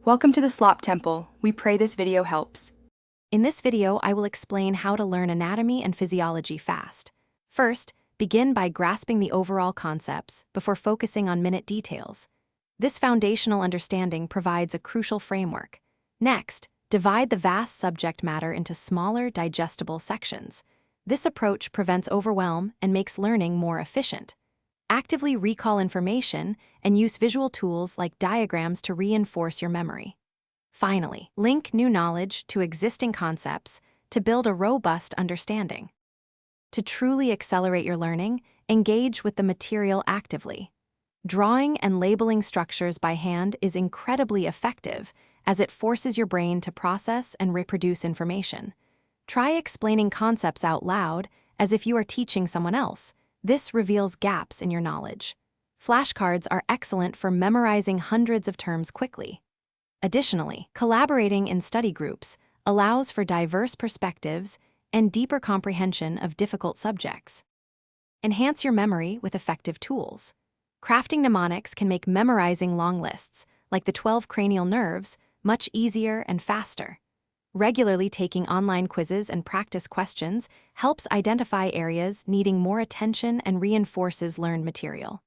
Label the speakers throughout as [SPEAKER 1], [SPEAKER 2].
[SPEAKER 1] Welcome to the Slop Temple. We pray this video helps.
[SPEAKER 2] In this video, I will explain how to learn anatomy and physiology fast. First, begin by grasping the overall concepts before focusing on minute details. This foundational understanding provides a crucial framework. Next, divide the vast subject matter into smaller, digestible sections. This approach prevents overwhelm and makes learning more efficient. Actively recall information and use visual tools like diagrams to reinforce your memory. Finally, link new knowledge to existing concepts to build a robust understanding. To truly accelerate your learning, engage with the material actively. Drawing and labeling structures by hand is incredibly effective as it forces your brain to process and reproduce information. Try explaining concepts out loud as if you are teaching someone else. This reveals gaps in your knowledge. Flashcards are excellent for memorizing hundreds of terms quickly. Additionally, collaborating in study groups allows for diverse perspectives and deeper comprehension of difficult subjects. Enhance your memory with effective tools. Crafting mnemonics can make memorizing long lists, like the 12 cranial nerves, much easier and faster. Regularly taking online quizzes and practice questions helps identify areas needing more attention and reinforces learned material.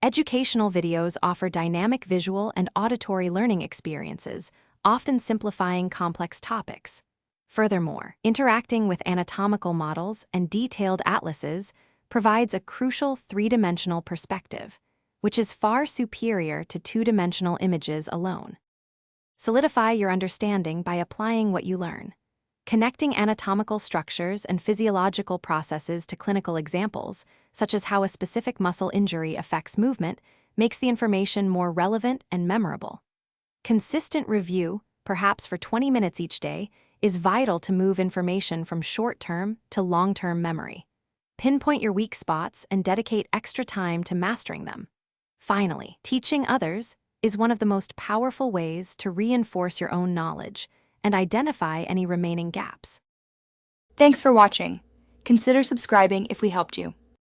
[SPEAKER 2] Educational videos offer dynamic visual and auditory learning experiences, often simplifying complex topics. Furthermore, interacting with anatomical models and detailed atlases provides a crucial three-dimensional perspective, which is far superior to two-dimensional images alone. Solidify your understanding by applying what you learn. Connecting anatomical structures and physiological processes to clinical examples, such as how a specific muscle injury affects movement, makes the information more relevant and memorable. Consistent review, perhaps for 20 minutes each day, is vital to move information from short-term to long-term memory. Pinpoint your weak spots and dedicate extra time to mastering them. Finally, teaching others is one of the most powerful ways to reinforce your own knowledge and identify any remaining gaps.
[SPEAKER 1] Thanks for watching. Consider subscribing if we helped you.